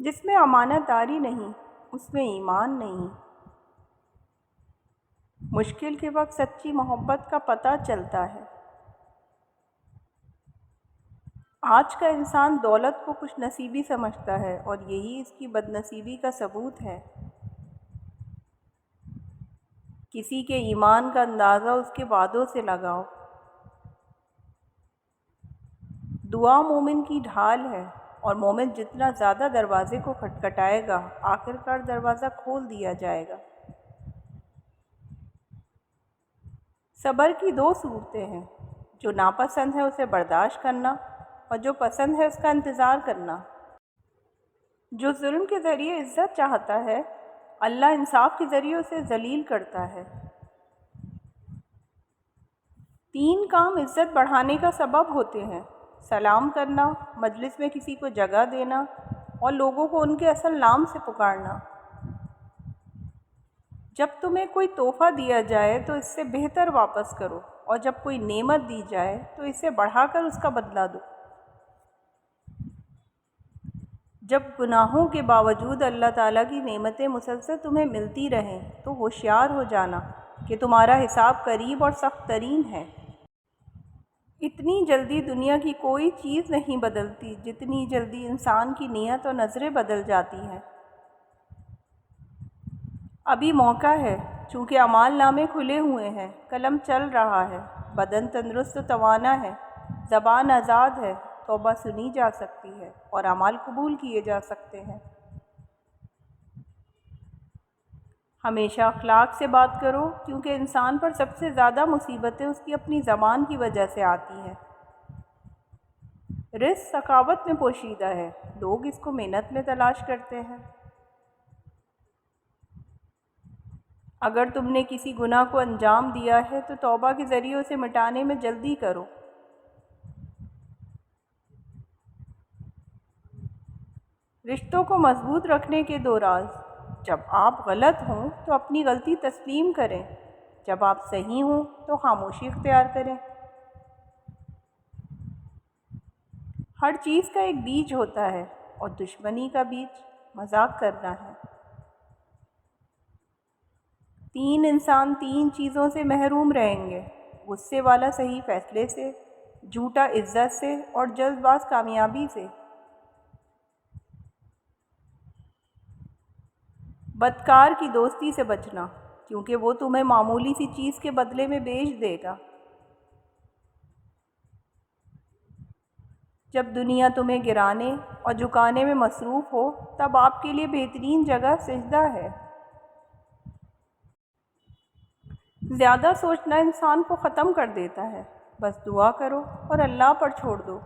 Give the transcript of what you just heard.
جس میں امانت داری نہیں اس میں ایمان نہیں۔ مشکل کے وقت سچی محبت کا پتہ چلتا ہے۔ آج کا انسان دولت کو خوش نصیبی سمجھتا ہے اور یہی اس کی بد نصیبی کا ثبوت ہے۔ کسی کے ایمان کا اندازہ اس کے وعدوں سے لگاؤ۔ دعا مومن کی ڈھال ہے اور مومن جتنا زیادہ دروازے کو کھٹکھٹائے گا آخرکار دروازہ کھول دیا جائے گا۔ صبر کی دو صورتیں ہیں، جو ناپسند ہے اسے برداشت کرنا اور جو پسند ہے اس کا انتظار کرنا۔ جو ظلم کے ذریعے عزت چاہتا ہے اللہ انصاف کے ذریعے اسے ذلیل کرتا ہے۔ 3 کام عزت بڑھانے کا سبب ہوتے ہیں: سلام کرنا، مجلس میں کسی کو جگہ دینا اور لوگوں کو ان کے اصل نام سے پکارنا۔ جب تمہیں کوئی تحفہ دیا جائے تو اس سے بہتر واپس کرو اور جب کوئی نعمت دی جائے تو اسے بڑھا کر اس کا بدلہ دو۔ جب گناہوں کے باوجود اللہ تعالیٰ کی نعمتیں مسلسل تمہیں ملتی رہیں تو ہوشیار ہو جانا کہ تمہارا حساب قریب اور سخت ترین ہے۔ اتنی جلدی دنیا کی کوئی چیز نہیں بدلتی جتنی جلدی انسان کی نیت اور نظریں بدل جاتی ہیں۔ ابھی موقع ہے، چونکہ اعمال نامے کھلے ہوئے ہیں، قلم چل رہا ہے، بدن تندرست و توانا ہے، زبان آزاد ہے، توبہ سنی جا سکتی ہے اور اعمال قبول کیے جا سکتے ہیں۔ ہمیشہ اخلاق سے بات کرو کیونکہ انسان پر سب سے زیادہ مصیبتیں اس کی اپنی زبان کی وجہ سے آتی ہیں۔ رزق سخاوت میں پوشیدہ ہے، لوگ اس کو محنت میں تلاش کرتے ہیں۔ اگر تم نے کسی گناہ کو انجام دیا ہے تو توبہ کے ذریعے اسے مٹانے میں جلدی کرو۔ رشتوں کو مضبوط رکھنے کے 2 راز: جب آپ غلط ہوں تو اپنی غلطی تسلیم کریں، جب آپ صحیح ہوں تو خاموشی اختیار کریں۔ ہر چیز کا ایک بیج ہوتا ہے اور دشمنی کا بیج مذاق کرنا ہے۔ 3 انسان 3 چیزوں سے محروم رہیں گے: غصے والا صحیح فیصلے سے، جھوٹا عزت سے اور جلد باز کامیابی سے۔ بدکار کی دوستی سے بچنا کیونکہ وہ تمہیں معمولی سی چیز کے بدلے میں بیچ دے گا۔ جب دنیا تمہیں گرانے اور جھکانے میں مصروف ہو تب آپ کے لیے بہترین جگہ سجدہ ہے۔ زیادہ سوچنا انسان کو ختم کر دیتا ہے، بس دعا کرو اور اللہ پر چھوڑ دو۔